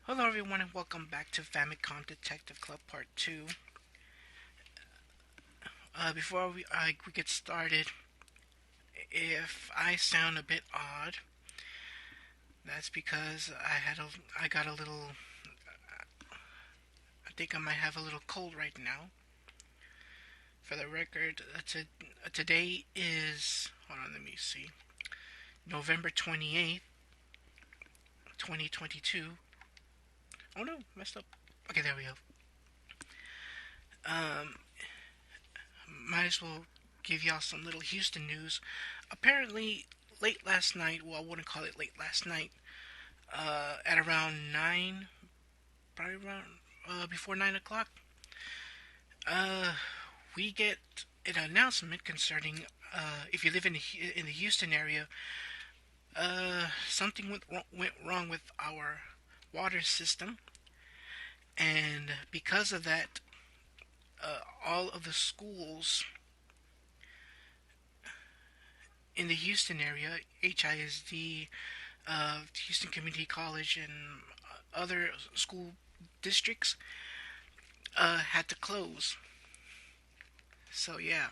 Hello everyone and welcome back to Famicom Detective Club Part 2. Before we get started, if I sound a bit odd, that's because I got a little, I think I might have a little cold right now. For the record, today is, hold on, let me see, November 28th, 2022. Oh no, messed up. Okay, there we go. Um, might as well give y'all some little Houston news. Apparently, late last night, well, I wouldn't call it late last night, at around 9, probably around, before 9 o'clock, uh, we get an announcement concerning, if you live in the Houston area, something went wrong with our water system, and because of that, all of the schools in the Houston area, HISD, Houston Community College, and other school districts, had to close. So yeah,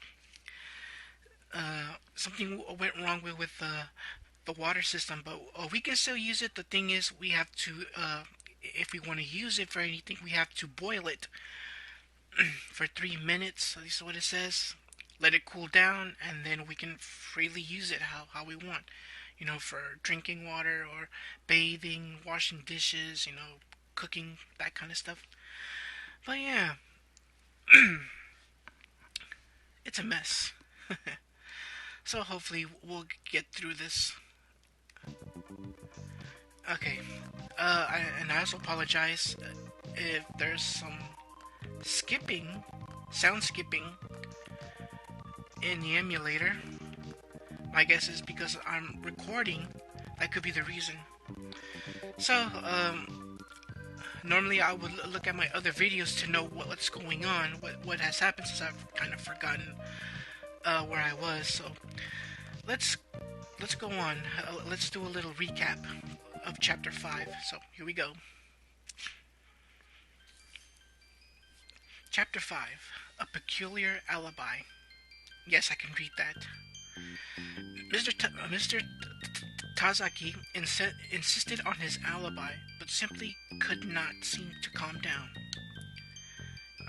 something went wrong with the water system, but we can still use it. The thing is, we have to, if we want to use it for anything, we have to boil it for 3 minutes. At least what it says. Let it cool down, and then we can freely use it how we want. You know, for drinking water or bathing, washing dishes, cooking, that kind of stuff. But yeah, it's a mess. So hopefully we'll get through this. Okay. And I also apologize if there's some skipping, sound skipping in the emulator. My guess is because I'm recording. That could be the reason. So, normally I would look at my other videos to know what's going on, what has happened, since I've kind of forgotten where I was. So let's go on. Let's do a little recap of chapter 5. So here we go. Chapter 5: A Peculiar Alibi. Yes, I can read that. Mr. Tazaki insisted on his alibi, but simply could not seem to calm down.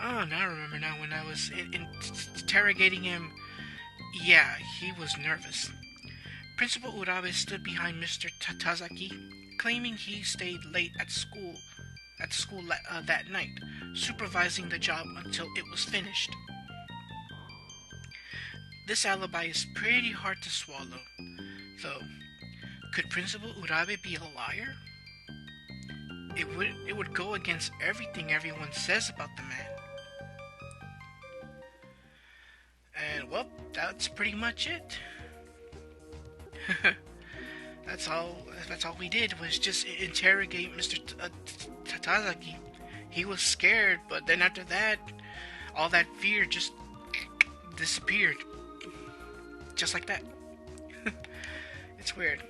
Oh, now I remember now when I was interrogating him. Yeah, he was nervous. Principal Urabe stood behind Mr. Tazaki, claiming he stayed late at school that night, supervising the job until it was finished. This alibi is pretty hard to swallow, though. Could Principal Urabe be a liar? It would go against everything everyone says about the man. And well, that's pretty much it. That's all we did was just interrogate Mr. Tazaki. He was scared, but then after that, all that fear just disappeared. Just like that. It's weird.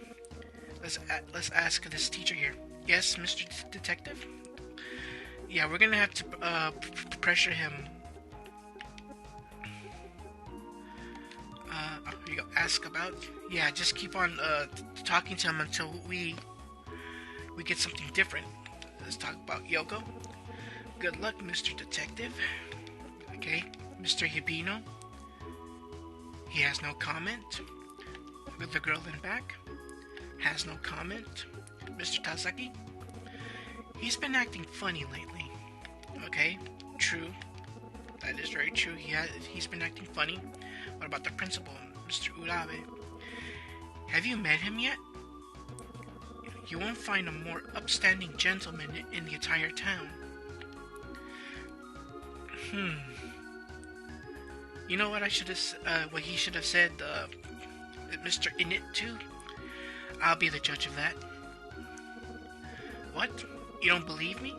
Let's ask this teacher here. Yes, Mr. Detective? Yeah, we're gonna have to pressure him. Here you go. Ask about. Yeah, just keep on talking to him until we get something different. Let's talk about Yoko. Good luck, Mr. Detective. Okay, Mr. Hibino. He has no comment. With the girl in back. Has no comment. Mr. Tazaki. He's been acting funny lately. Okay, true. That is very true. He's been acting funny. What about the principal, Mr. Urabe? Have you met him yet? You won't find a more upstanding gentleman in the entire town. You know what what he should have said, Mr. Init too? I'll be the judge of that. What? You don't believe me?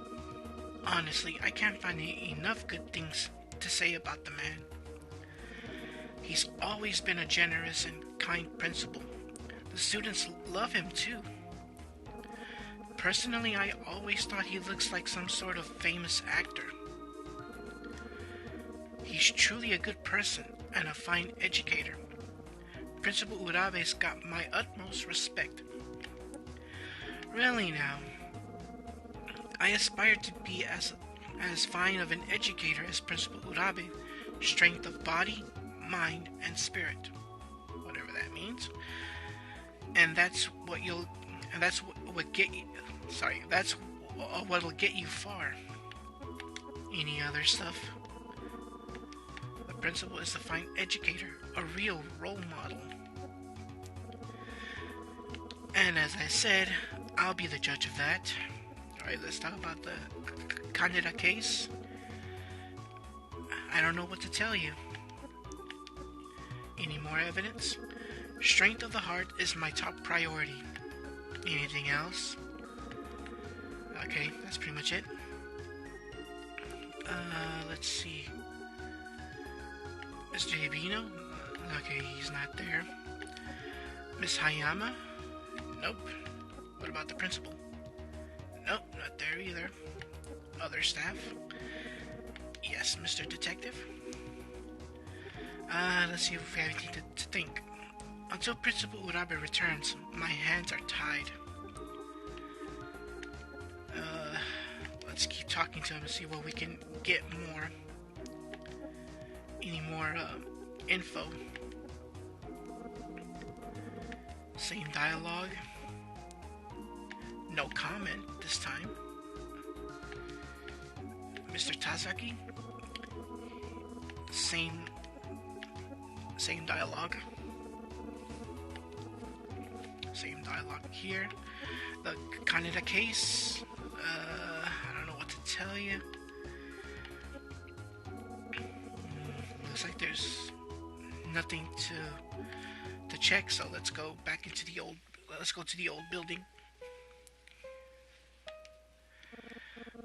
Honestly, I can't find enough good things to say about the man. He's always been a generous and kind principal. The students love him too. Personally, I always thought he looks like some sort of famous actor. He's truly a good person and a fine educator. Principal Urabe's got my utmost respect. Really now, I aspire to be as fine of an educator as Principal Urabe, strength of body, mind, and spirit, whatever that means. And that's what get you. Sorry, that's what'll get you far. Any other stuff? The principal is a fine educator, a real role model. And as I said, I'll be the judge of that. Alright, let's talk about the Kaneda case. I don't know what to tell you. Any more evidence? Strength of the heart is my top priority. Anything else? Okay, that's pretty much it. Let's see. Mr. Hibino? Okay, he's not there. Miss Hayama? Nope. What about the principal? Nope, not there either. Other staff? Yes, Mr. Detective? Let's see if we have anything to think. Until Principal Urabe returns, my hands are tied. Let's keep talking to him and see what we can get more. Any more info. Same dialogue. No comment this time. Mr. Tazaki. Same dialogue. Same dialogue here. The Kaneda case. I don't know what to tell you. Looks like there's nothing to check, so let's go back into the old. Let's go to the old building.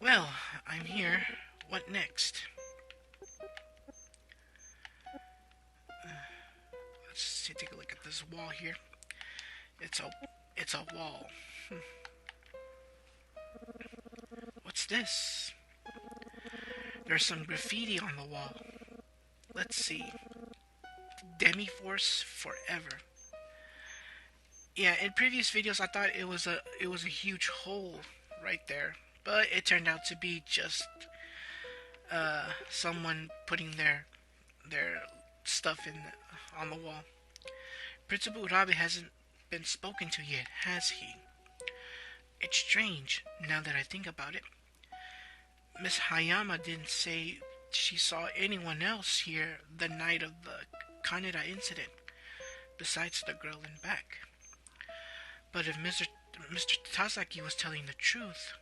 Well, I'm here. What next? Let's see, take a look at this wall here. It's a wall. What's this? There's some graffiti on the wall. Let's see. Demi-Force forever. Yeah, in previous videos I thought it was a huge hole right there, but it turned out to be just someone putting their stuff on the wall. Principal Urabe hasn't been spoken to yet, has he? It's strange, now that I think about it. Miss Hayama didn't say she saw anyone else here the night of the Kaneda incident, besides the girl in back. But if Mr. Tazaki was telling the truth,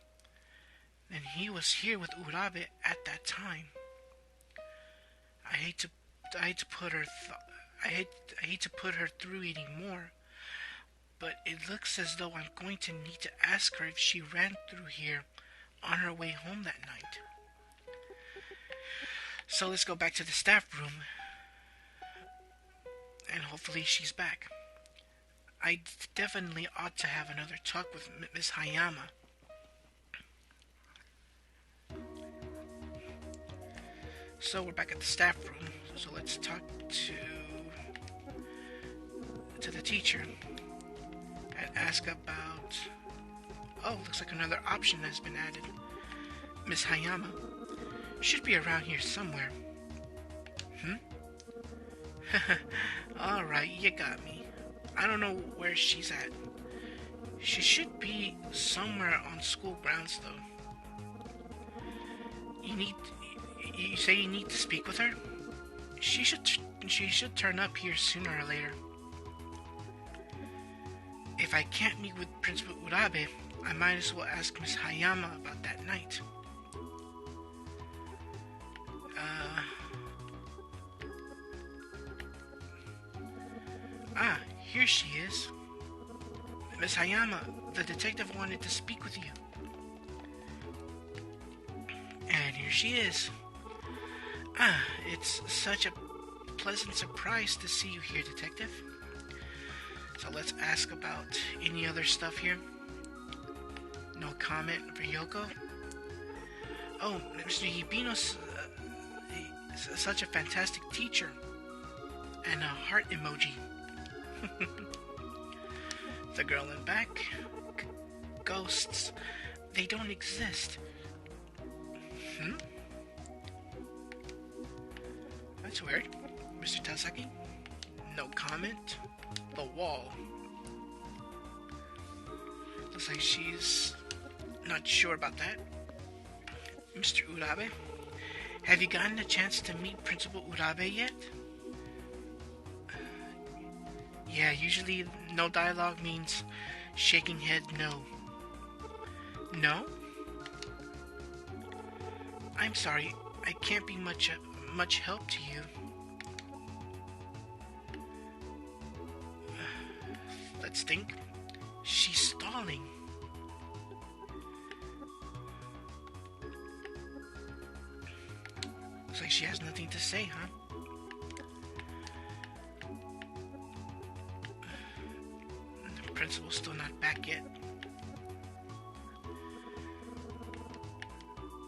then he was here with Urabe at that time. I hate to put her through anymore, but it looks as though I'm going to need to ask her if she ran through here on her way home that night. So let's go back to the staff room, and hopefully she's back. I definitely ought to have another talk with Miss Hayama. So we're back at the staff room, so let's talk to the teacher and ask about... Oh, looks like another option has been added. Miss Hayama should be around here somewhere. Alright, you got me. I don't know where she's at. She should be somewhere on school grounds, though. You say you need to speak with her? She should turn up here sooner or later. If I can't meet with Principal Urabe, I might as well ask Miss Hayama about that night. Here she is. Miss Hayama, the detective wanted to speak with you. And here she is. It's such a pleasant surprise to see you here, detective. So let's ask about any other stuff here. No comment for Yoko. Oh, Mr. Hibino's such a fantastic teacher. And a heart emoji. The girl in back. Ghosts. They don't exist. That's weird. Mr. Tazaki? No comment. The wall. Looks like she's not sure about that. Mr. Urabe? Have you gotten a chance to meet Principal Urabe yet? Yeah, usually no dialogue means shaking head no. No? I'm sorry, I can't be much help to you. Let's think. She's stalling. Looks like she has nothing to say, huh? The principal's still not back yet.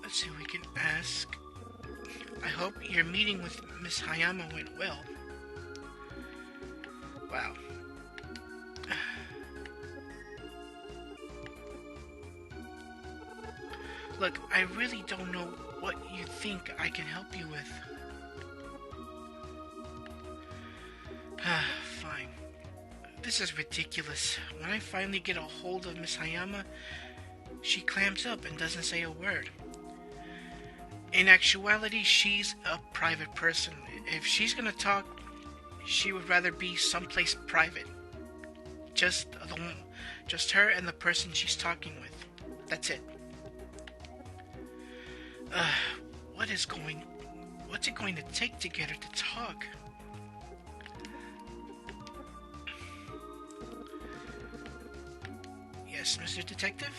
Let's see what we can ask. I hope your meeting with Miss Hayama went well. Wow. Look, I really don't know what you think I can help you with. Fine. This is ridiculous. When I finally get a hold of Miss Hayama, she clams up and doesn't say a word. In actuality, she's a private person. If she's gonna talk, she would rather be someplace private. Just her and the person she's talking with. That's it. What's it going to take to get her to talk? Yes, Mr. Detective?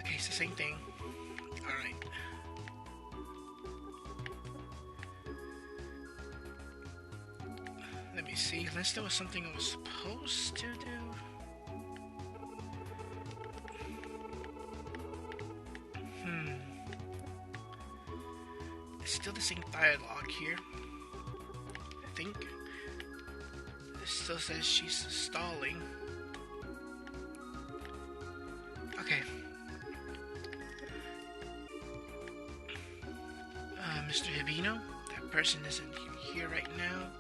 Okay, it's the same thing. Alright. Let me see, unless there was something I was supposed to do. It's still the same dialogue here. I think. It still says she's stalling. Okay. Mr. Hibino? That person isn't here right now.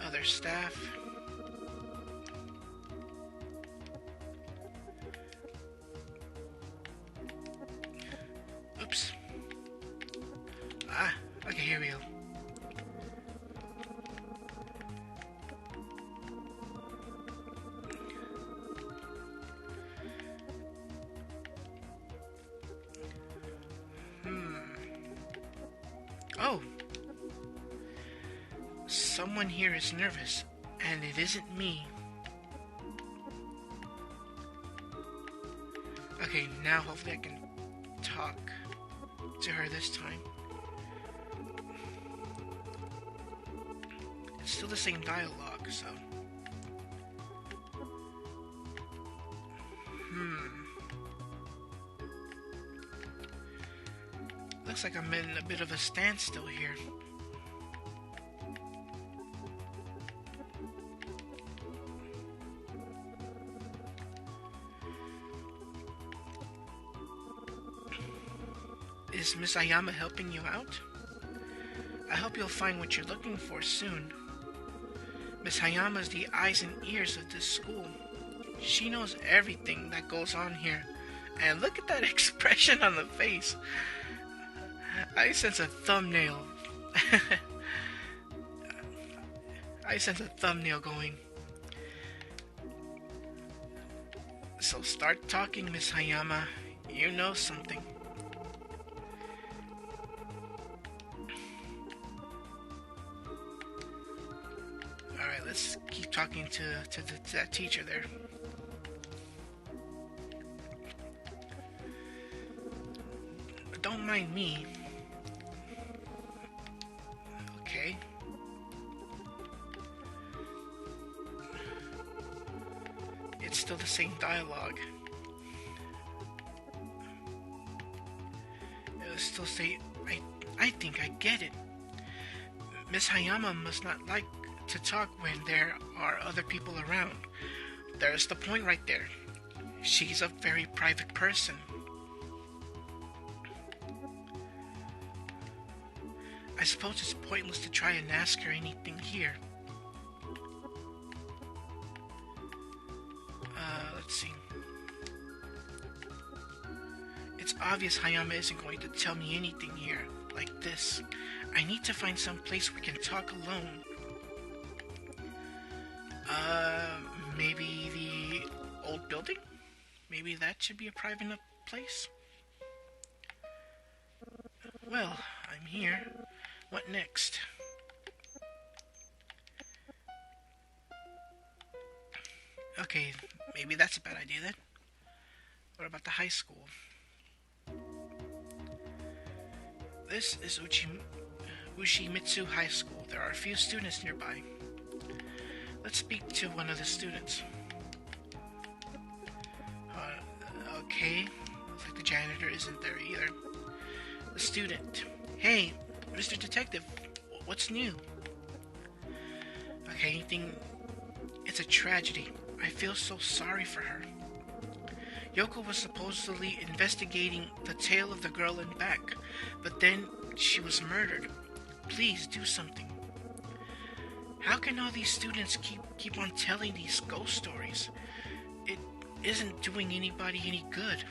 Other staff. Oops. Okay, here we go. Oh! Someone here is nervous, and it isn't me. Okay, now hopefully I can talk to her this time. It's still the same dialogue, so... Looks like I'm in a bit of a standstill here. Is Miss Hayama helping you out? I hope you'll find what you're looking for soon. Miss Hayama's the eyes and ears of this school. She knows everything that goes on here. And look at that expression on the face. I sense a thumbnail. I sense a thumbnail going. So start talking, Miss Hayama. You know something. Alright, let's keep talking to that teacher there. Don't mind me. Okay. it's still the same dialogue. It'll still say, I think I get it. Miss Hayama must not like to talk when there are other people around. There's the point right there. She's a very private person. I suppose it's pointless to try and ask her anything here. Let's see. It's obvious Hayama isn't going to tell me anything here, like this. I need to find some place we can talk alone. Maybe the old building? Maybe that should be a private enough place? Well, I'm here. What next? Okay, maybe that's a bad idea then. What about the high school? This is Ushimitsu High School. There are a few students nearby. Let's speak to one of the students. Okay, looks like the janitor isn't there either. The student. Hey, Mr. Detective, what's new? Okay, anything... It's a tragedy. I feel so sorry for her. Yoko was supposedly investigating the tale of the girl in back, but then she was murdered. Please do something. How can all these students keep on telling these ghost stories? It isn't doing anybody any good.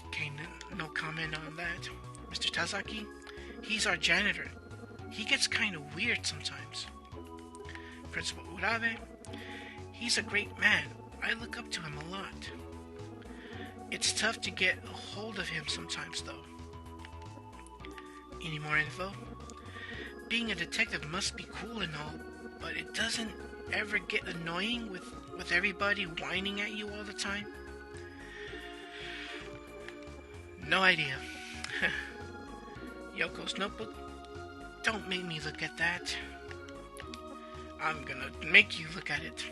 Okay, no comment on that. Mr. Tazaki, he's our janitor. He gets kind of weird sometimes. Principal Urabe, he's a great man. I look up to him a lot. It's tough to get a hold of him sometimes, though. Any more info? Being a detective must be cool and all, but it doesn't ever get annoying with everybody whining at you all the time? No idea. Yoko's notebook? Don't make me look at that. I'm gonna make you look at it.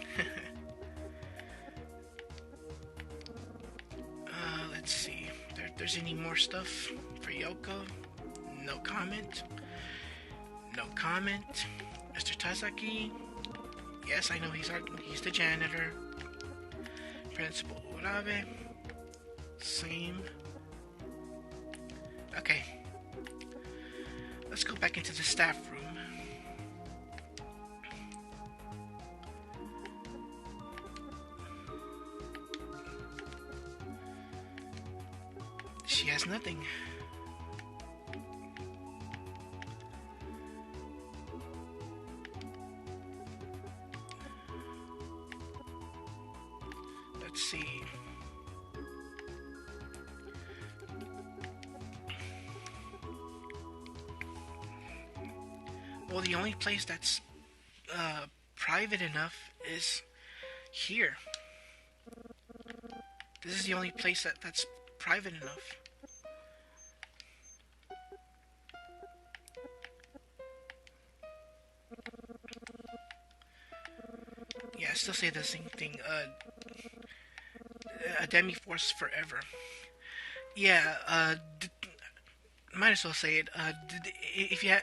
Let's see. If there's any more stuff for Yoko? No comment. No comment. Mr. Tazaki? Yes, I know he's the janitor. Principal Urabe? Same. Okay. Let's go back into the staff room. She has nothing. Let's see. Well, the only place that's private enough is here. This is the only place that's private enough. Yeah, I still say the same thing. A demi-force forever. Yeah, might as well say it. If you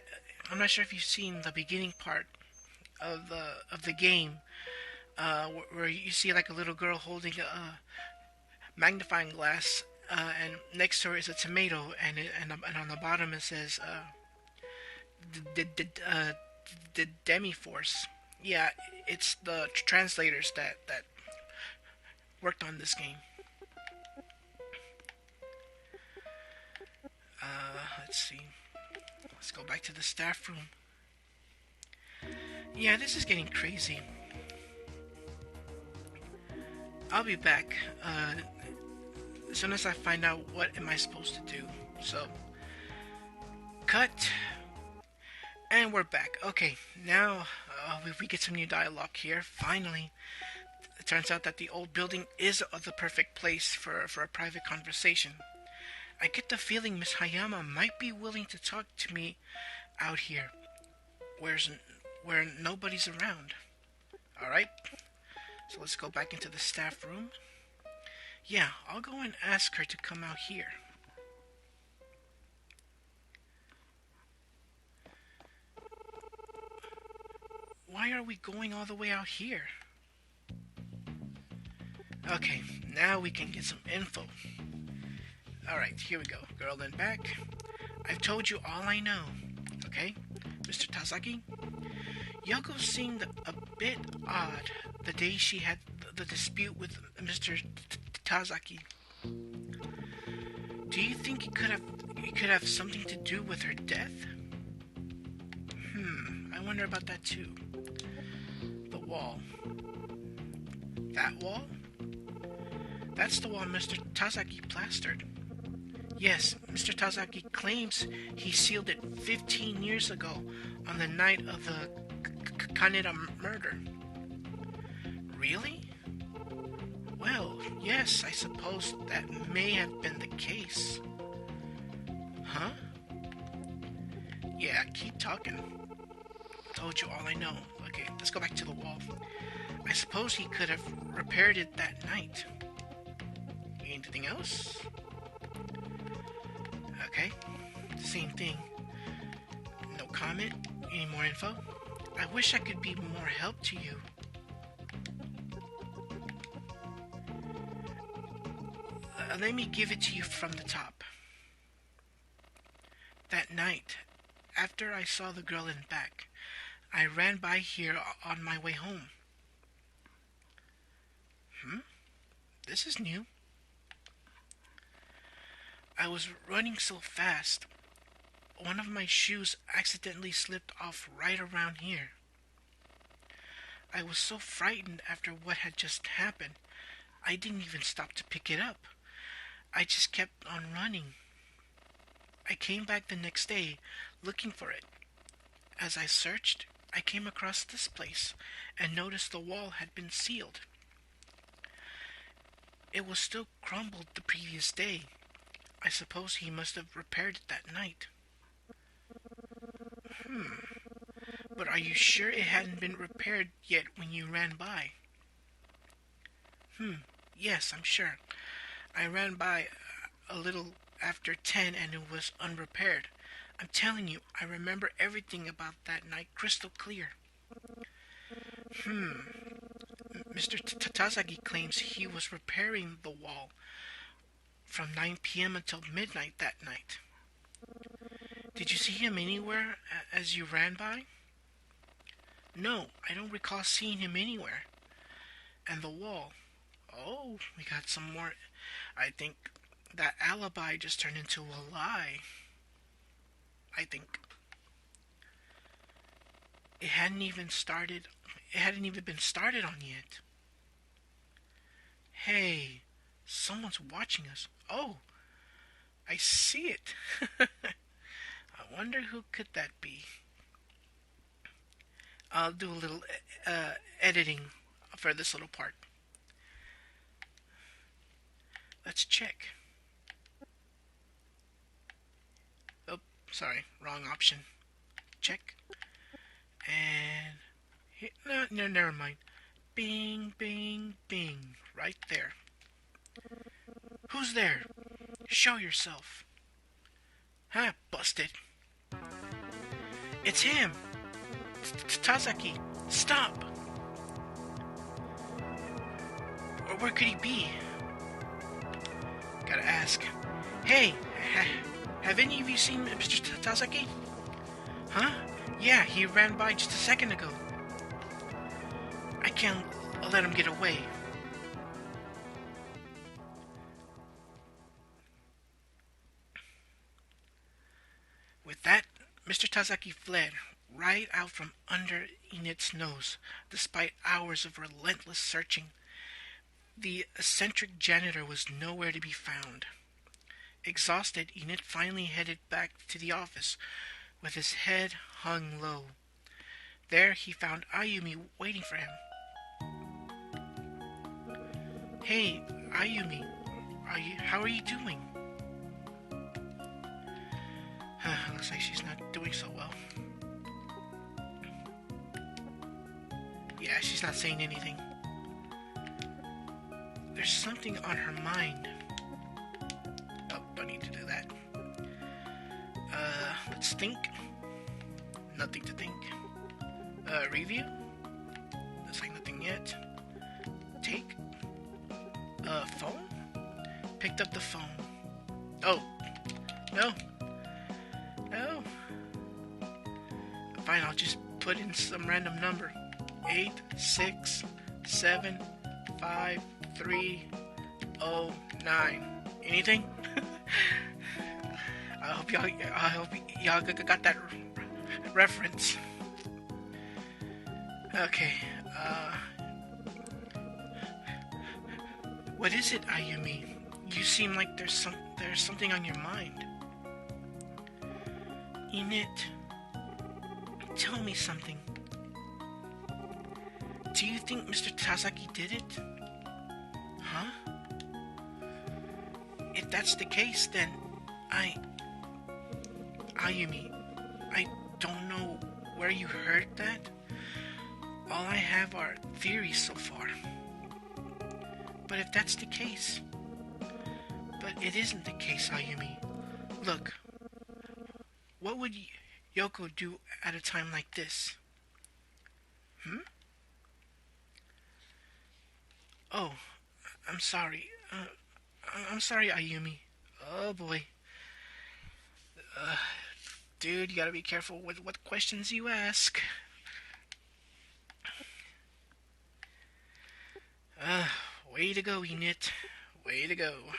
I'm not sure if you've seen the beginning part of the game, where you see like a little girl holding a magnifying glass, and next to her is a tomato, and on the bottom it says the demi-force. Yeah, it's the translators that worked on this game. Let's see. Let's go back to the staff room. Yeah, this is getting crazy. I'll be back as soon as I find out what am I supposed to do. So, cut. And we're back. Okay, now we get some new dialogue here. Finally, it turns out that the old building is the perfect place for a private conversation. I get the feeling Miss Hayama might be willing to talk to me out here, where nobody's around. Alright, So let's go back into the staff room. Yeah, I'll go and ask her to come out here. Why are we going all the way out here? Okay, now we can get some info. Alright, here we go. Girl in back. I've told you all I know. Okay? Mr. Tazaki? Yoko seemed a bit odd the day she had the dispute with Mr. Tazaki. Do you think it could have something to do with her death? I wonder about that too. The wall. That wall? That's the wall Mr. Tazaki plastered. Yes, Mr. Tazaki claims he sealed it 15 years ago on the night of the Kaneda murder. Really? Well, yes, I suppose that may have been the case. Huh? Yeah, keep talking. Told you all I know. Okay, let's go back to the wall. I suppose he could have repaired it that night. Anything else? Okay, same thing. No comment? Any more info? I wish I could be more help to you. Let me give it to you from the top. That night, after I saw the girl in back, I ran by here on my way home. This is new. I was running so fast, one of my shoes accidentally slipped off right around here. I was so frightened after what had just happened, I didn't even stop to pick it up. I just kept on running. I came back the next day looking for it. As I searched, I came across this place and noticed the wall had been sealed. It was still crumbled the previous day. I suppose he must have repaired it that night. But are you sure it hadn't been repaired yet when you ran by? Yes, I'm sure. I ran by a little after 10 and it was unrepaired. I'm telling you, I remember everything about that night crystal clear. Mr. Tazaki claims he was repairing the wall from 9 p.m. until midnight that night. Did you see him anywhere as you ran by? No, I don't recall seeing him anywhere. And the wall. Oh, we got some more. I think that alibi just turned into a lie. I think. It hadn't even been started on yet. Hey, someone's watching us. Oh, I see it. I wonder who could that be. I'll do a little editing for this little part. Let's check. Oh, sorry, wrong option. Check. And no, never mind. Bing, bing, bing, right there. Who's there? Show yourself. Huh, busted. It's him. Tazaki, stop. Or where could he be? Gotta ask. Hey, have any of you seen Mr. Tazaki? Huh? Yeah, he ran by just a second ago. I can't let him get away. With that, Mr. Tazaki fled right out from under Enid's nose, despite hours of relentless searching. The eccentric janitor was nowhere to be found. Exhausted, Enid finally headed back to the office, with his head hung low. There he found Ayumi waiting for him. Hey, Ayumi, how are you doing? Looks like she's not doing so well. Yeah, she's not saying anything. There's something on her mind. Oh, don't need to do that. Let's think. Nothing to think. Review? Looks like nothing yet. Take. Phone? Picked up the phone. Oh. No. No. Fine, I'll just put in some random number. 8675309. Anything? I hope y'all got that reference. Okay. What is it, Ayumi? You seem like there's something on your mind. Enid, tell me something. Do you think Mr. Tazaki did it? Huh? If that's the case, then Ayumi, I don't know where you heard that. All I have are theories so far. But if that's the case... But it isn't the case, Ayumi. Look, what would Yoko do at a time like this? Oh, I'm sorry. I'm sorry, Ayumi. Oh boy. Dude, you gotta be careful with what questions you ask. Way to go, Enid. Way to go.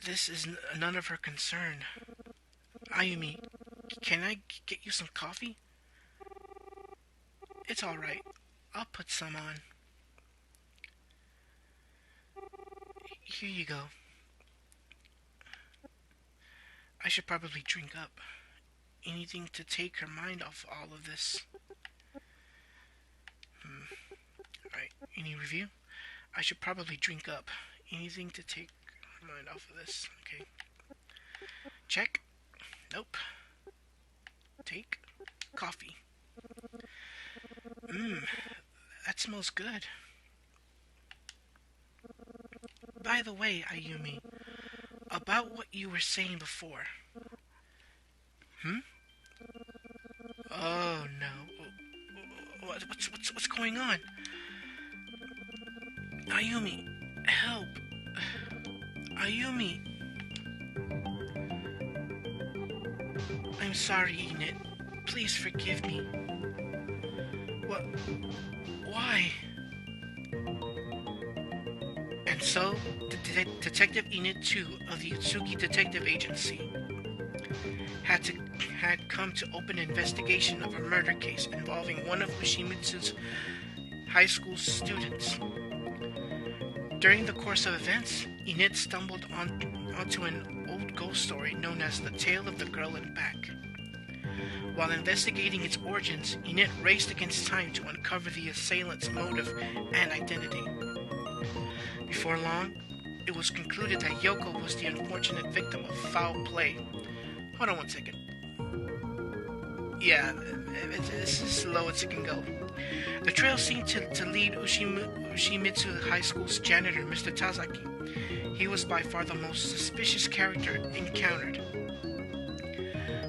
This is none of her concern. Ayumi, can I get you some coffee? It's alright. I'll put some on. Here you go. I should probably drink up. Anything to take her mind off all of this. Alright, any review? I should probably drink up. Anything to take her mind off of this. Okay. Check. Nope. Take. Coffee. That smells good. By the way, Ayumi, about what you were saying before. Oh no. What's going on? Ayumi, help. Ayumi. I'm sorry, Enid. Please forgive me. What? Why? And so, Detective Enid 2 of the Utsugi Detective Agency had come to open an investigation of a murder case involving one of Ushimitsu's high school students. During the course of events, Enid stumbled onto an old ghost story known as The Tale of the Girl in Back. While investigating its origins, Enid raced against time to uncover the assailant's motive and identity. Before long, it was concluded that Yoko was the unfortunate victim of foul play. Hold on one second. Yeah, it's as low as it can go. The trail seemed to lead Ushimitsu High School's janitor, Mr. Tazaki. He was by far the most suspicious character encountered.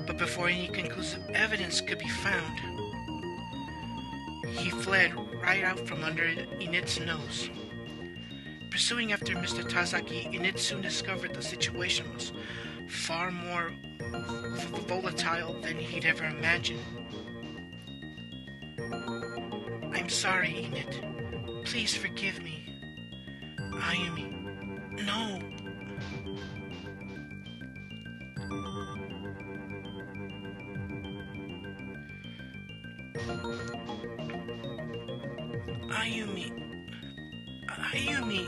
But before any conclusive evidence could be found, he fled right out from under Enid's nose. Pursuing after Mr. Tazaki, Enid soon discovered the situation was far more volatile than he'd ever imagined. I'm sorry, Enid. Please forgive me. Ayumi. No. Ayumi. Ayumi.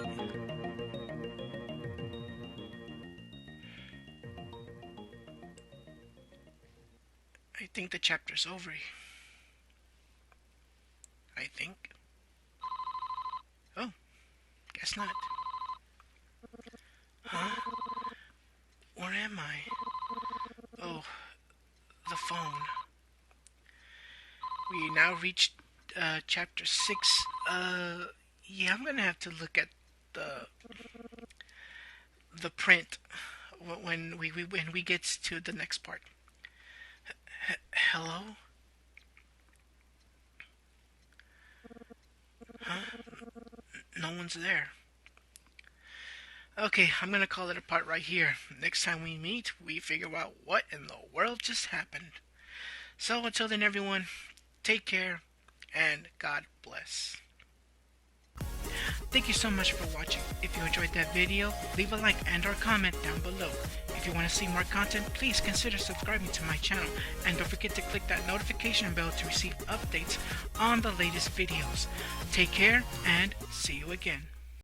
I think the chapter's over. I think. Oh, guess not. Huh? Where am I? Oh, the phone. We now reached chapter 6. Yeah, I'm gonna have to look at the print when we get to the next part. Hello? Huh? No one's there. Okay, I'm gonna call it a part right here. Next time we meet, we figure out what in the world just happened. So until then, everyone, take care and God bless. Thank you so much for watching. If you enjoyed that video, leave a like and or comment down below. If you want to see more content, please consider subscribing to my channel, and don't forget to click that notification bell to receive updates on the latest videos. Take care and see you again.